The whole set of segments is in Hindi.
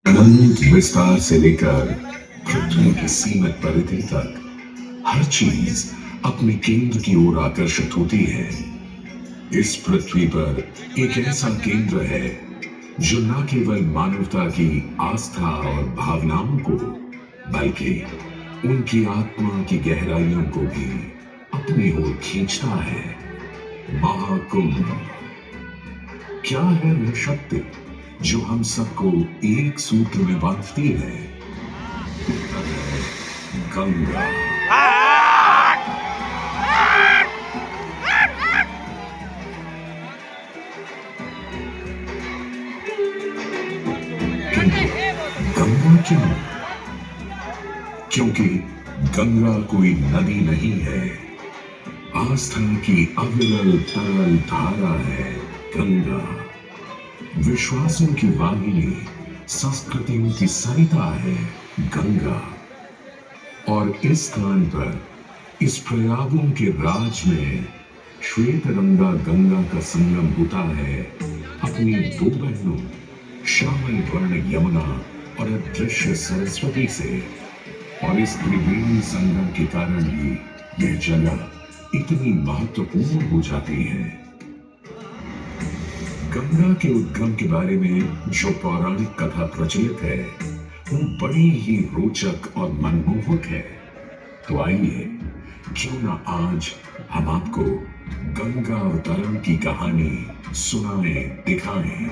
अनंत विस्तार से लेकर पृथ्वी की सीमित परिधि तक हर चीज अपने केंद्र की ओर आकर्षित होती है। इस पृथ्वी पर एक ऐसा केंद्र है जो न केवल मानवता की आस्था और भावनाओं को, बल्कि उनकी आत्मा की गहराइयों को भी अपनी ओर खींचता है। महाकुंभ क्या है वह शक्ति जो हम सबको एक सूत्र में बांधती है? उत्तर है गंगा। गंगा क्यों? क्योंकि गंगा कोई नदी नहीं है, आस्था की अविरल तरल धारा है गंगा। विश्वासों की वाहिनी, संस्कृतियों की सरिता है गंगा। और इस स्थान पर, इस प्रयागों के राज में श्वेत रंगा गंगा का संगम होता है अपनी दो बहनों श्यामल वर्ण यमुना और अदृश्य सरस्वती से। और इस त्रिवेणी संगम के कारण ही यह जगह इतनी महत्वपूर्ण हो जाती है। गंगा के उद्गम के बारे में जो पौराणिक कथा प्रचलित है वो बड़ी ही रोचक और मनमोहक है। तो आइए क्यों ना आज हम आपको गंगा अवतरण की कहानी सुनाएं, दिखाएं।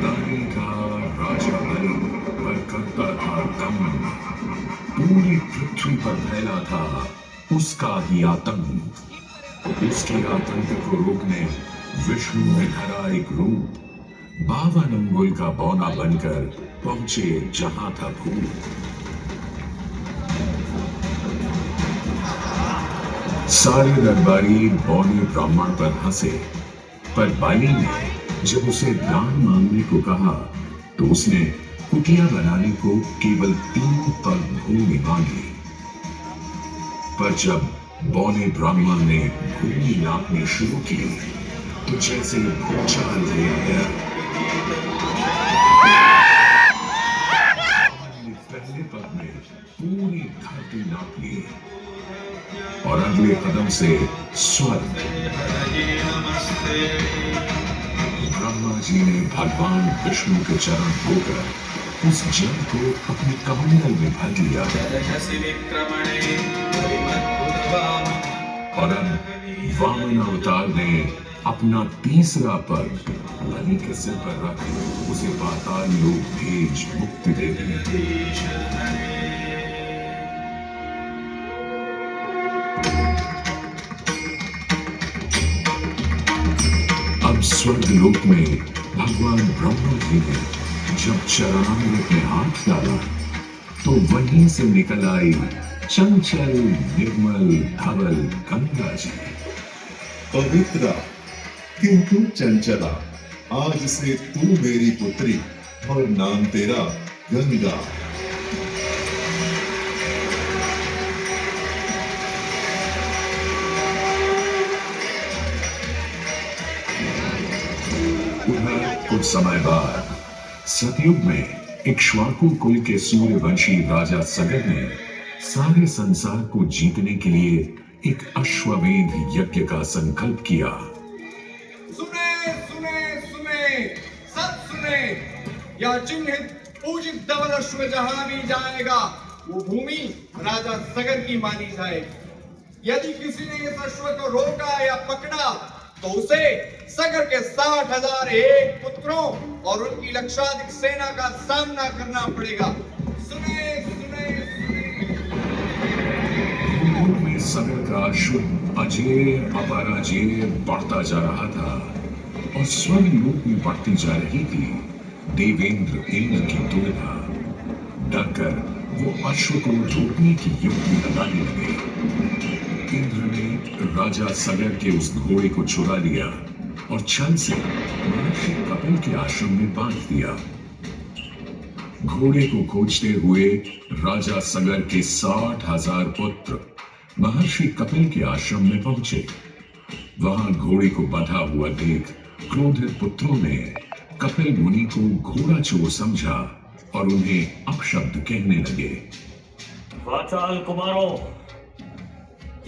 नारी का राजा बलि पर करता था दमन, पूरी पृथ्वी पर फैला था उसका ही आतंक। उसके आतंक को रोकने विष्णु ने धरा एक रूप, 52 अंगुल का बौना बनकर पहुंचे जहां था भूत। सारे दरबारी बौने ब्राह्मण पर हंसे, पर बाली ने जब उसे दान मांगने को कहा तो उसने कुटिया बनाने को केवल 3 पग भूमि मांगी। पर जब बौने ब्राह्मण ने भूमि नापनी शुरू की तो जैसे भूचाल गया, पहले पग में पूरी धरती नाप ली और अगले कदम से स्वर्ग। ब्रह्मा जी ने भगवान विष्णु के चरण धोकर उस जल को अपने कमंडल में भर लिया। और अब वामन अवतार ने अपना तीसरा पग बलि के सिर पर रख उसे पाताल लोक भेज मुक्ति दे दी। अब स्वर्ग लोक में भगवान ब्रह्मा जी ने जब चरणामृत में हाथ डाला तो वहीं से निकल आई चंचल निर्मल धवल गंगा जी। पवित्रा किंतु चंचला, आज से तू मेरी पुत्री और नाम तेरा गंगा। कुछ समय बाद सतयुग में इक्ष्वाकु कुल के सूर्यवंशी राजा सगर ने सारे संसार को जीतने के लिए एक अश्वमेध यज्ञ का संकल्प किया। सुने सुने सुने, सब सुने, यह चिन्हित पूजित धवल अश्व जहां भी जाएगा वो भूमि राजा सगर की मानी जाएगी। यदि किसी ने इस अश्व को रोका या पकड़ा तो उसे सगर के 60,000 एक पुत्रों और उनकी लक्षाधिक सेना का सामना करना पड़ेगा। सुने सुने सुने। सगर का अश्व अजेय अपराजेय बढ़ता जा रहा था और स्वर्ग लोक में बढ़ती जा रही थी देवेंद्र इंद्र की दुविधा। डरकर वो अश्व को रोकने की युक्ति लगाने लगे। इंद्र ने राजा सगर के उस घोड़े को चुरा लिया और छल से महर्षि कपिल के आश्रम में बांध दिया। घोड़े को खोजते हुए राजा सगर के 60,000 पुत्र महर्षि कपिल के आश्रम में पहुंचे। वहां घोड़े को बंधा हुआ देख क्रोधित पुत्रों ने कपिल मुनि को घोड़ा चोर समझा और उन्हें अपशब्द कहने लगे। वाचाल कुमारों,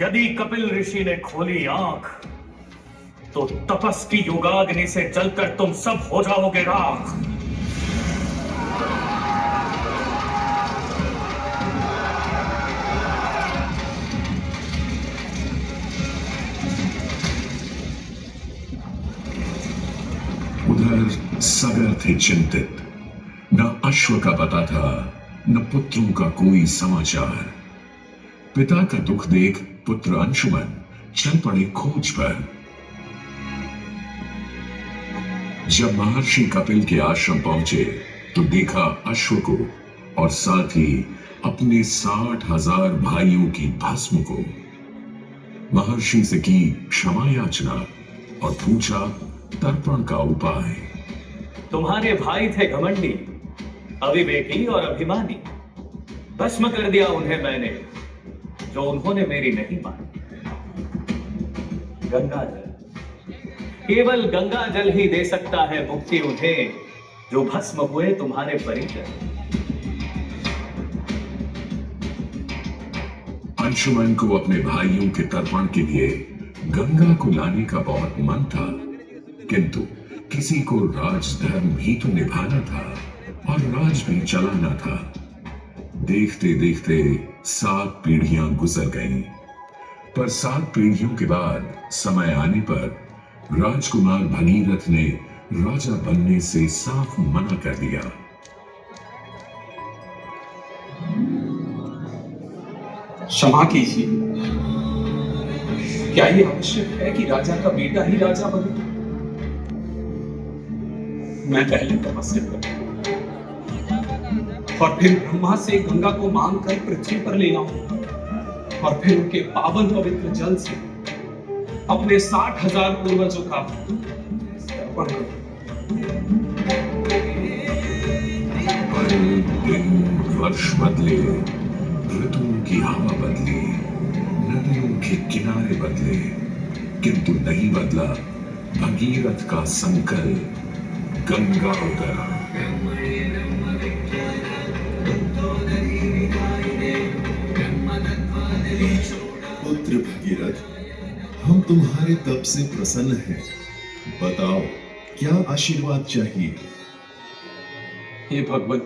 यदि कपिल ऋषि ने खोली आंख तो तपस की युगाग्नि से जलकर तुम सब हो जाओगे राख। उधर सगर थे चिंतित। न अश्व का पता था, न पुत्रों का कोई समाचार। पिता का दुख देख पुत्र अंशुमन चल पड़े खोज पर। जब महर्षि कपिल के आश्रम पहुंचे तो देखा अश्व को और साथ ही अपने 60,000 भाइयों की भस्म को। महर्षि से की क्षमा याचना और पूछा तर्पण का उपाय। तुम्हारे भाई थे घमंडी, अविवेकी और अभिमानी। भस्म कर दिया उन्हें मैंने, जो उन्होंने मेरी नहीं मानी। गंगा जल, केवल गंगा जल ही दे सकता है मुक्ति उन्हें, जो भस्म हुए तुम्हारे परिजन। अंशुमन को अपने भाइयों के तर्पण के लिए गंगा को लाने का बहुत मन था, किंतु किसी को राजधर्म भी तो निभाना था और राज भी चलाना था। देखते देखते 7 पीढ़ियां गुजर गईं, पर 7 पीढ़ियों के बाद समय आने पर राजकुमार भगीरथ ने राजा बनने से साफ मना कर दिया। क्षमा कीजिए, क्या ये आवश्यक है कि राजा का बेटा ही राजा बने? मैं पहले तपस्या करूं और फिर ब्रह्मा से गंगा को मांग कर पृथ्वी पर ले आऊं और फिर उनके पावन पवित्र जल से अपने 60,000 पूर्वजों का तर्पण करूं। दिन वर्ष बदले, ऋतुओं की हवा बदली, नदियों के किनारे बदले, किंतु नहीं बदला भगीरथ का संकल्प। गंगा उतरा। पुत्र भगीरथ, हम तुम्हारे तप से प्रसन्न हैं। बताओ क्या आशीर्वाद चाहिए? हे भगवान,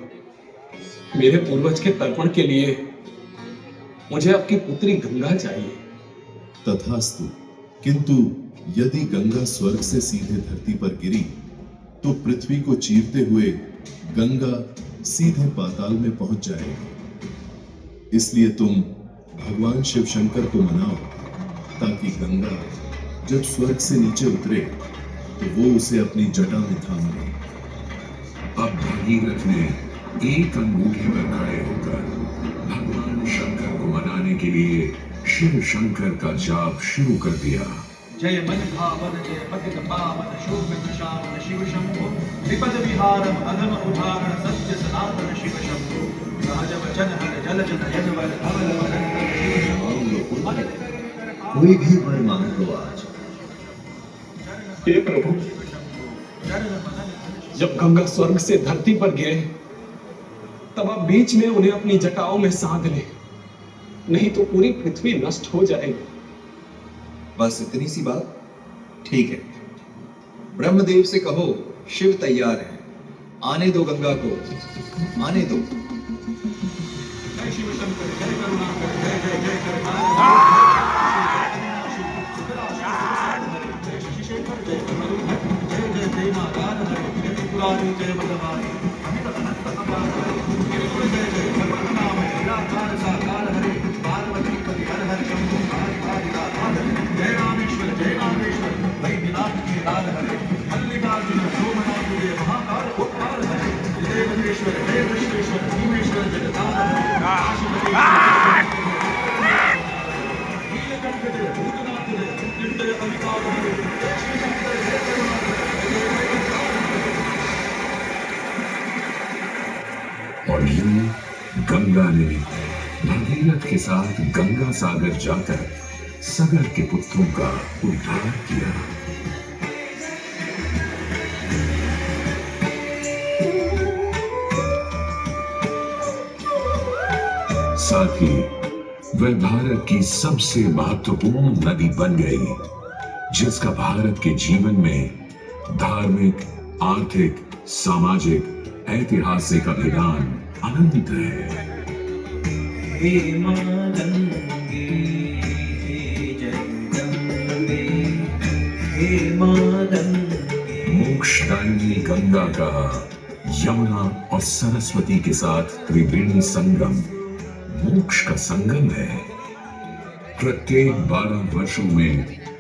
मेरे पूर्वज के तर्पण के लिए मुझे आपकी पुत्री गंगा चाहिए। तथास्तु, किंतु यदि गंगा स्वर्ग से सीधे धरती पर गिरी तो पृथ्वी को चीरते हुए गंगा सीधे पाताल में पहुंच जाएगी। इसलिए तुम भगवान शिव शंकर को मनाओ ताकि गंगा जब स्वर्ग से नीचे उतरे तो वो उसे अपनी जटा में थाम ले। अब भगीरथ ने एक अंगूठे पर खड़े होकर भगवान शंकर को मनाने के लिए शिव शंकर का जाप शुरू कर दिया। जय मन भावन जय पतित पावन शोभ शामन शिव शंभो विपद विहारम अधम उदाहरण सत्य सनातन शिव शंभो सहज वचन हर जल जन यजवर धवल वदन शिव शंभो। कोई भी वर मांग लो आज। हे प्रभु, जब गंगा स्वर्ग से धरती पर गिरे तब आप बीच में उन्हें अपनी जटाओं में साध ले, नहीं तो पूरी पृथ्वी नष्ट हो जाएगी। बस इतनी सी बात? ठीक है, ब्रह्मदेव से कहो शिव तैयार है, आने दो गंगा को, आने दो। जय शिव शंकर जय करुणाकर जय जय जय कर जय जय जय नारायण हरे जय पुरारी जय बलवारी अमित अनंत अपार जय जय सर्वनाम निराकार साकार हरे पार्वती पति हर हर शंभु जय रामेश्वर वैद्यनाथ के लाल हरे मल्लिकार्जुन सोमनाथ जय महाकाल उपकार हरे जय देवेश्वर जय विश्वेश्वर भीमेश्वर जगन्नाथ नीलकंठ जय भूतनाथ जय मृत्युंजय अमिताभ हरे जय श्री शंकर जय करुणाकर और यूं गंगा ने भगीरथ के साथ गंगा सागर जाकर सगर के पुत्रों का उद्धार किया। साथ ही वह भारत की सबसे महत्वपूर्ण नदी बन गई, जिसका भारत के जीवन में धार्मिक, आर्थिक, सामाजिक, ऐतिहासिक अभिदान अनंत है। हे मां गंगे, हे जगदम्बे, हे मां गंगे। मोक्षदायिनी गंगा का यमुना और सरस्वती के साथ त्रिवेणी संगम मोक्ष का संगम है। प्रत्येक 12 वर्षों में